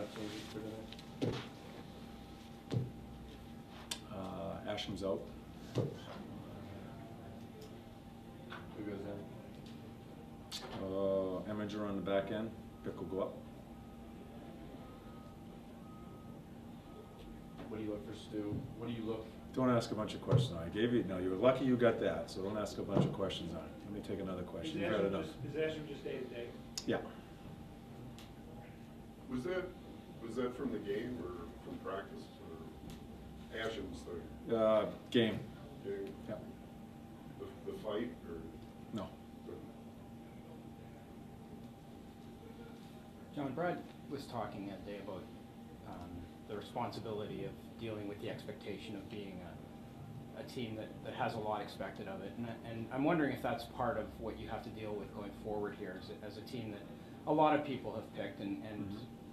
lineup changes for tonight? Asham's out. Who goes in? Eminger on the back end. Pick will go up. What do you look for Stu? What do you look? Don't ask a bunch of questions. I gave you, no, you were lucky you got that, so don't ask a bunch of questions on it. Let me take another question. You've had enough. Is Asham just day-to-day? Yeah. Was that from the game or from practice or Asham's thing? Game. Game? Yeah. The fight or? No. John, Brad was talking the other day about the responsibility of dealing with the expectation of being a team that has a lot expected of it. And I'm wondering if that's part of what you have to deal with going forward here as a team that a lot of people have picked and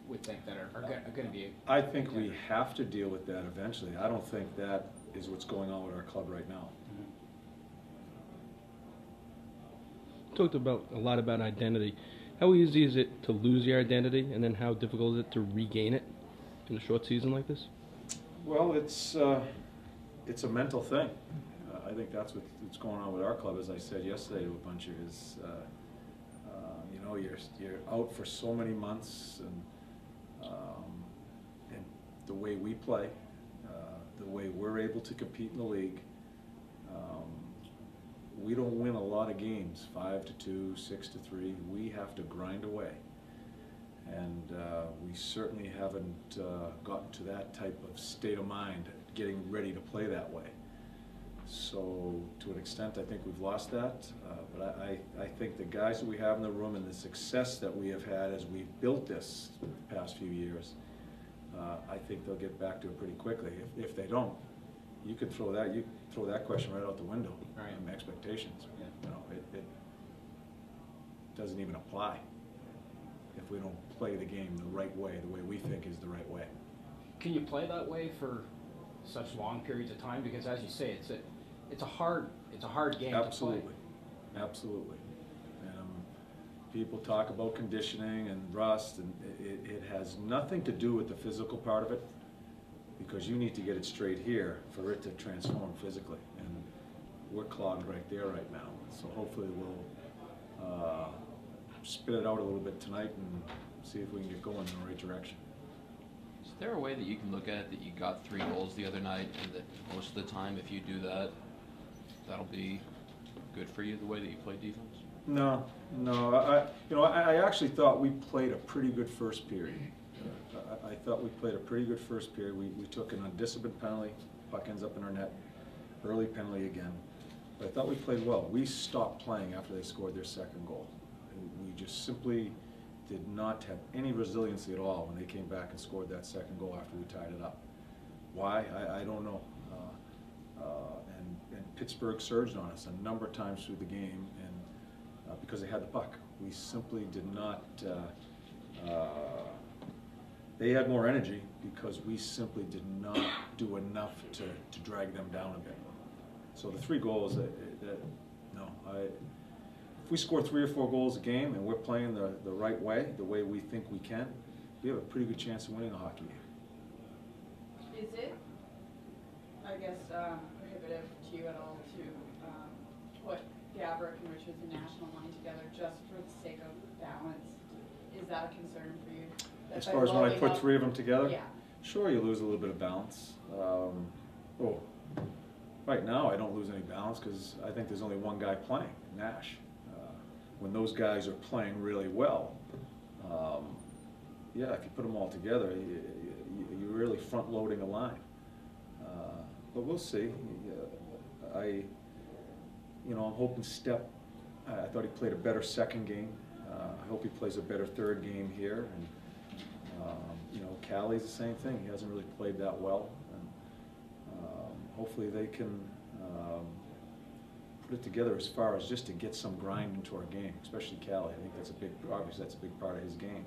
would think that are going to be. I think we have to deal with that eventually. I don't think that is what's going on with our club right now. Talked about a lot about identity. How easy is it to lose your identity, and then how difficult is it to regain it in a short season like this? Well, it's a mental thing. I think that's what's going on with our club. As I said yesterday to a bunch of is, you know, you're out for so many months, and the way we play, the way we're able to compete in the league. We don't win a lot of games, 5-2, 6-3. We have to grind away, and we certainly haven't gotten to that type of state of mind, getting ready to play that way. So to an extent, I think we've lost that, but I think the guys that we have in the room and the success that we have had as we've built this the past few years, I think they'll get back to it pretty quickly. If they don't, you could throw that question right out the window. Right. Expectations. Yeah. You know, it doesn't even apply if we don't play the game the right way, the way we think is the right way. Can you play that way for such long periods of time? Because as you say, it's a hard game Absolutely. to play. Absolutely. People talk about conditioning and rust, and it has nothing to do with the physical part of it, because you need to get it straight here for it to transform physically, and we're clogged right there right now. So hopefully we'll spit it out a little bit tonight and see if we can get going in the right direction. Is there a way that you can look at it that you got 3 goals the other night, and that most of the time if you do that, that'll be good for you, the way that you play defense? No. I actually thought we played a pretty good first period. I thought we played a pretty good first period. We took an undisciplined penalty, puck ends up in our net, early penalty again. But I thought we played well. We stopped playing after they scored their second goal. We just simply did not have any resiliency at all when they came back and scored that second goal after we tied it up. Why? I don't know. And Pittsburgh surged on us a number of times through the game, and because they had the puck. We simply did not, they had more energy because we simply did not do enough to drag them down a bit. So the 3 goals, if we score 3 or 4 goals a game and we're playing the right way, the way we think we can, we have a pretty good chance of winning a hockey game. Is it, I guess, prohibitive to you at all to put Gabrick and Richards and National line together just for the sake of balance? Is that a concern for you? As far as when I put 3 of them together? Yeah. Sure, you lose a little bit of balance. Right now I don't lose any balance because I think there's only one guy playing, Nash. When those guys are playing really well, yeah, if you put them all together, you're really front-loading a line. But we'll see. I'm hoping Step, I thought he played a better second game. I hope he plays a better third game here. And Callie's the same thing. He hasn't really played that well. And hopefully they can put it together as far as just to get some grind into our game, especially Callie. I think that's obviously that's a big part of his game.